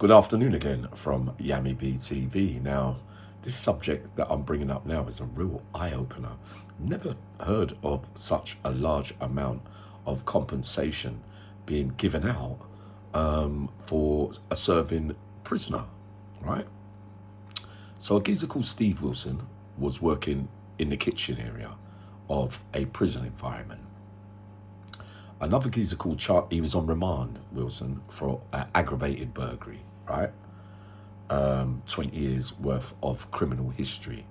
Good afternoon again from Yammy B TV. Now, this subject that I'm bringing up now is a real eye-opener. Never heard of such a large amount of compensation being given out for a serving prisoner, right? So a geezer called Steve Wilson was working in the kitchen area of a prison environment. Another geezer called he was on remand, Wilson, for aggravated burglary, right? 20 years worth of criminal history.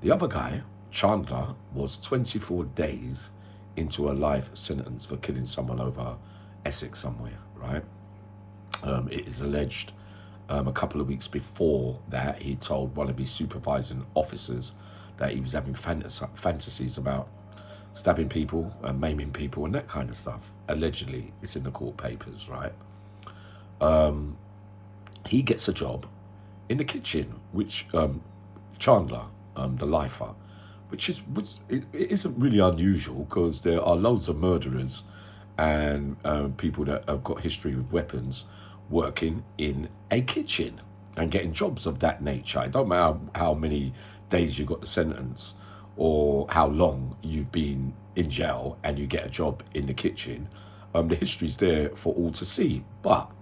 The other guy, Chandler, was 24 days into a life sentence for killing someone over Essex somewhere, right? It is alleged a couple of weeks before that, he told one of his supervising officers that he was having fantasies about stabbing people and maiming people and that kind of stuff. Allegedly, it's in the court papers, right? He gets a job in the kitchen, which Chandler, the lifer, which it isn't really unusual because there are loads of murderers and people that have got history with weapons working in a kitchen and getting jobs of that nature. It don't matter how many days you got the sentence or how long you've been in jail and you get a job in the kitchen. The history's there for all to see. But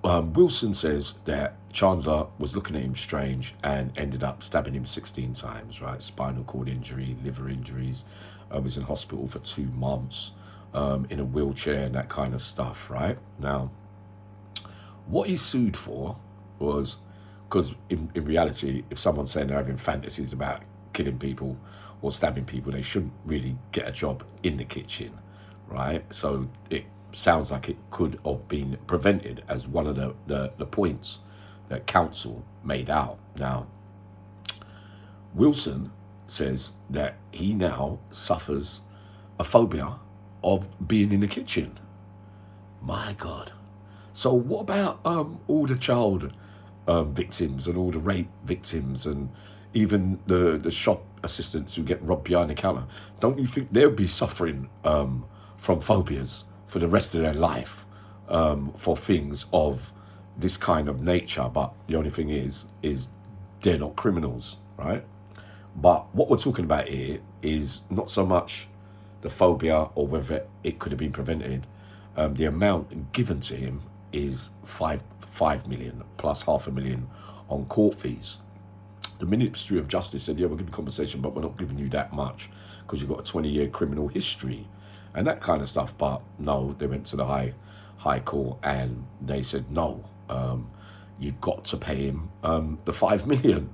Wilson says that Chandler was looking at him strange and ended up stabbing him 16 times, right? Spinal cord injury, liver injuries, was in hospital for 2 months, in a wheelchair and that kind of stuff, right? Now, what he sued for was, because in reality, if someone's saying they're having fantasies about killing people or stabbing people, they shouldn't really get a job in the kitchen, right? So it sounds like it could have been prevented as one of the points that counsel made out. Now, Wilson says that he now suffers a phobia of being in the kitchen. My God. So what about all the child victims and all the rape victims and even the shop assistants who get robbed behind the counter? Don't you think they'll be suffering from phobias for the rest of their life for things of this kind of nature? But the only thing is they're not criminals, right? But what we're talking about here is not so much the phobia or whether it could have been prevented. The amount given to him is 5 million plus $500,000 on court fees. The Ministry of Justice said, yeah, we'll give you compensation, but we're not giving you that much because you've got a 20-year criminal history and that kind of stuff. But no, they went to the high court and they said, no, you've got to pay him the 5 million.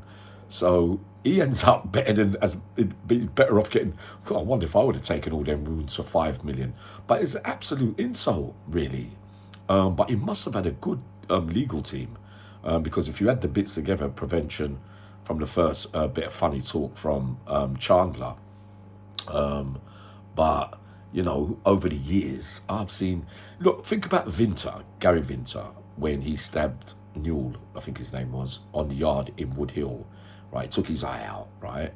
So he ends up better off getting, well, I wonder if I would have taken all them wounds for 5 million. But it's an absolute insult, really. But he must have had a good legal team because if you had the bits together, prevention from the first bit of funny talk from Chandler. But, you know, over the years, I've seen, look, think about Gary Vinter, when he stabbed Newell, I think his name was, on the yard in Wood Hill, right? He took his eye out, right?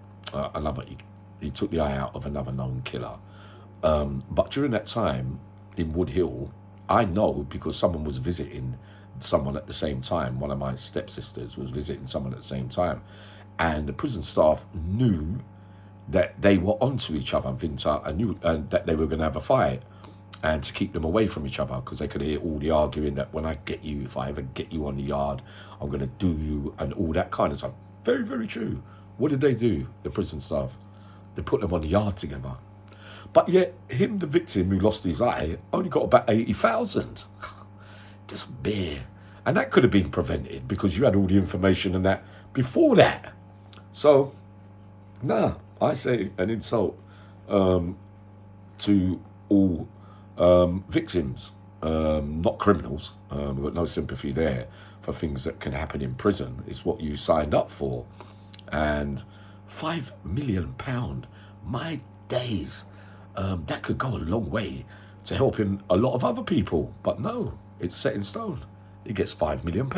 He took the eye out of another known killer. But during that time in Wood Hill, I know because someone was visiting someone at the same time. One of my stepsisters was visiting someone at the same time. And the prison staff knew that they were onto each other, Vinter, and knew that they were going to have a fight and to keep them away from each other because they could hear all the arguing that when I get you, if I ever get you on the yard, I'm going to do you and all that kind of stuff. Very, very true. What did they do, the prison staff? They put them on the yard together. But yet, him, the victim who lost his eye, only got about 80,000. Just bare. And that could have been prevented because you had all the information and that before that. So, nah, I say an insult to all victims, not criminals. We've got no sympathy there for things that can happen in prison. It's what you signed up for. And £5 million, my days. That could go a long way to helping a lot of other people. But no, it's set in stone. He gets £5 million.